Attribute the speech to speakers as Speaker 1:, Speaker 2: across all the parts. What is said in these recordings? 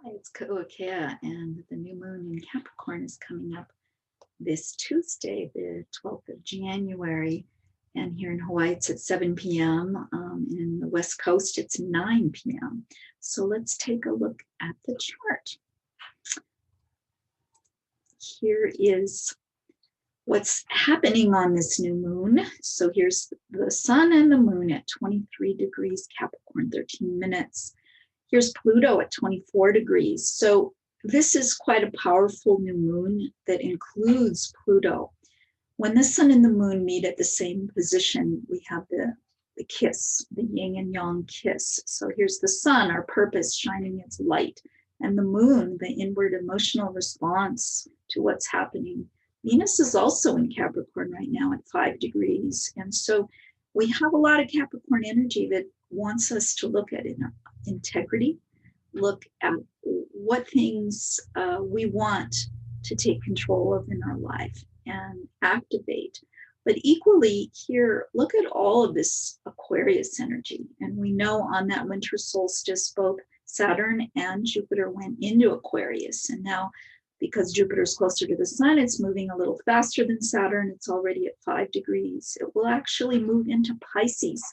Speaker 1: Hi, it's Kauakea, and the new moon in Capricorn is coming up this Tuesday, the 12th of January. And here in Hawaii, it's at 7 p.m. In the West Coast, it's 9 p.m. So let's take a look at the chart. Here is what's happening on this new moon. So here's the sun and the moon at 23 degrees Capricorn, 13 minutes. Here's Pluto at 24 degrees. So this is quite a powerful new moon that includes Pluto. When the sun and the moon meet at the same position, we have the kiss, the yin and yang kiss. So here's the sun, our purpose, shining its light, and the moon, the inward emotional response to what's happening. Venus is also in Capricorn right now at 5 degrees. And so we have a lot of Capricorn energy that wants us to look at integrity, look at what things we want to take control of in our life and activate. But equally here, look at all of this Aquarius energy. And we know on that winter solstice, both Saturn and Jupiter went into Aquarius. And now, because Jupiter is closer to the sun, it's moving a little faster than Saturn. It's already at 5 degrees. It will actually move into Pisces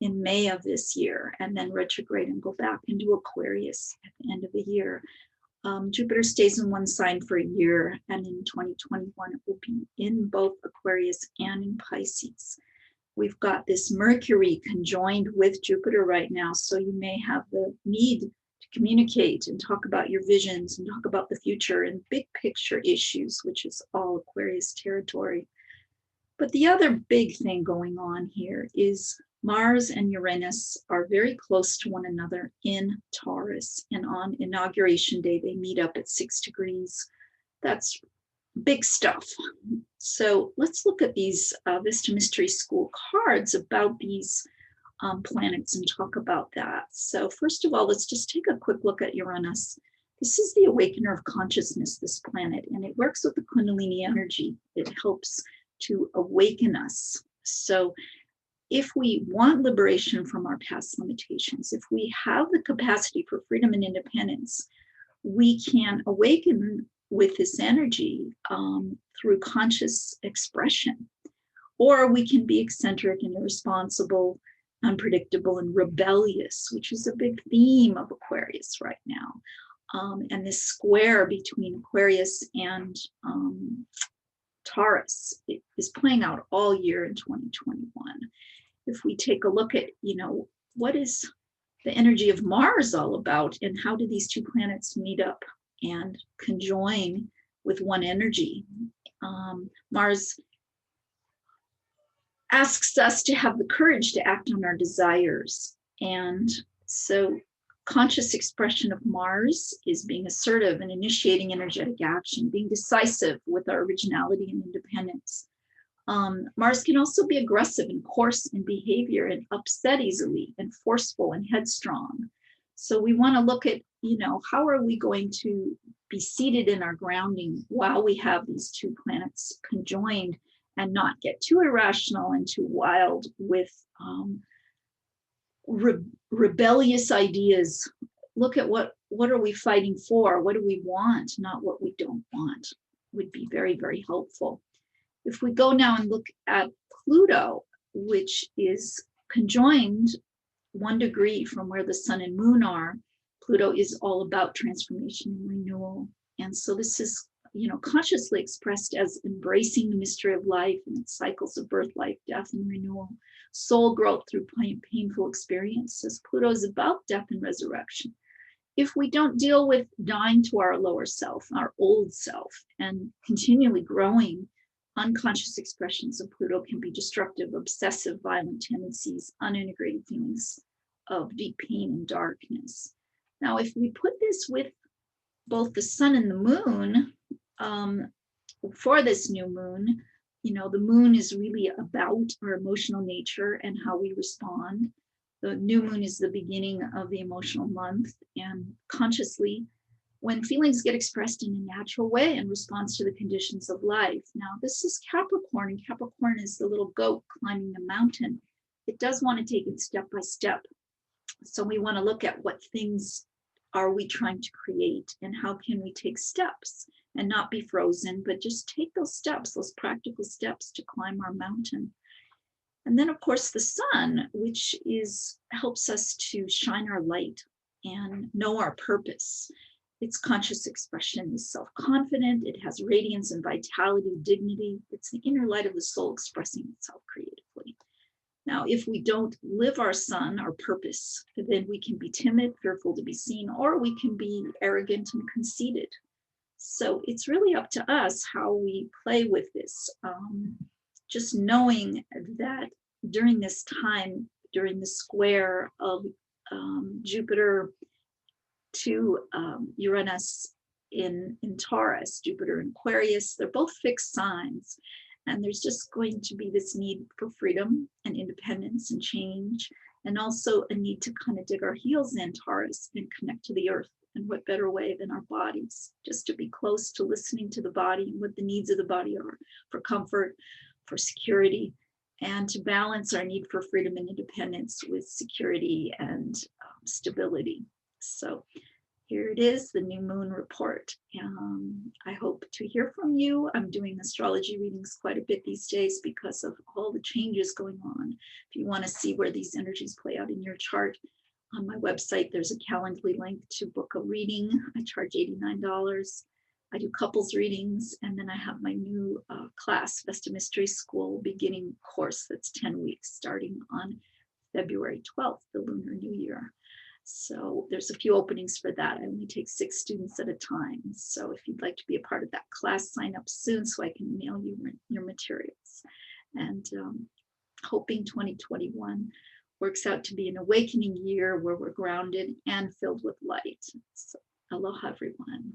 Speaker 1: in May of this year, and then retrograde and go back into Aquarius at the end of the year. Jupiter stays in one sign for a year, and in 2021, it will be in both Aquarius and in Pisces. We've got this Mercury conjoined with Jupiter right now, so you may have the need to communicate and talk about your visions and talk about the future and big picture issues, which is all Aquarius territory. But the other big thing going on here is Mars and Uranus are very close to one another in Taurus. And on Inauguration Day, they meet up at 6 degrees. That's big stuff. So let's look at these Vista Mystery School cards about these planets and talk about that. So first of all, let's just take a quick look at Uranus. This is the awakener of consciousness, this planet, and it works with the Kundalini energy. It helps to awaken us. So if we want liberation from our past limitations, if we have the capacity for freedom and independence, we can awaken with this energy through conscious expression. Or we can be eccentric and irresponsible, unpredictable, and rebellious, which is a big theme of Aquarius right now. And this square between Aquarius and Taurus is playing out all year in 2021. If we take a look at, what is the energy of Mars all about, and how do these two planets meet up and conjoin with one energy? Mars asks us to have the courage to act on our desires. And so conscious expression of Mars is being assertive and initiating energetic action, being decisive with our originality and independence. Mars can also be aggressive and coarse in behavior and upset easily and forceful and headstrong. So we want to look at, how are we going to be seated in our grounding while we have these two planets conjoined and not get too irrational and too wild with rebellious ideas. Look at what are we fighting for? What do we want? Not what we don't want. Would be very, very helpful. If we go now and look at Pluto, which is conjoined 1 degree from where the sun and moon are, Pluto is all about transformation and renewal. And so this is, consciously expressed as embracing the mystery of life and its cycles of birth, life, death, and renewal, soul growth through painful experiences. Pluto is about death and resurrection. If we don't deal with dying to our lower self, our old self, and continually growing, unconscious expressions of Pluto can be destructive, obsessive, violent tendencies, unintegrated feelings of deep pain and darkness. Now, if we put this with both the sun and the moon, for this new moon, the moon is really about our emotional nature and how we respond. The new moon is the beginning of the emotional month, and consciously, when feelings get expressed in a natural way in response to the conditions of life. Now, this is Capricorn, and Capricorn is the little goat climbing the mountain. It does want to take it step by step. So we want to look at what things are we trying to create, and how can we take steps and not be frozen, but just take those steps, those practical steps to climb our mountain. And then, of course, the sun, which helps us to shine our light and know our purpose. Its conscious expression is self-confident. It has radiance and vitality, dignity. It's the inner light of the soul expressing itself creatively. Now, if we don't live our sun, our purpose, then we can be timid, fearful to be seen, or we can be arrogant and conceited. So it's really up to us how we play with this. Just knowing that during this time, during the square of Jupiter to Uranus in Taurus, Jupiter in Aquarius, they're both fixed signs. And there's just going to be this need for freedom and independence and change, and also a need to kind of dig our heels in, Taurus, and connect to the earth. And what better way than our bodies, just to be close to listening to the body and what the needs of the body are for comfort, for security, and to balance our need for freedom and independence with security and stability. So here it is, the new moon report. I hope to hear from you. I'm doing astrology readings quite a bit these days because of all the changes going on. If you want to see where these energies play out in your chart, on my website, there's a Calendly link to book a reading. I charge $89. I do couples readings, and then I have my new class, Vesta Mystery School beginning course that's 10 weeks starting on February 12th, the Lunar New Year. So there's a few openings for that. I only take 6 students at a time. So if you'd like to be a part of that class, sign up soon so I can mail you your materials. And hoping 2021 works out to be an awakening year where we're grounded and filled with light. So aloha, everyone.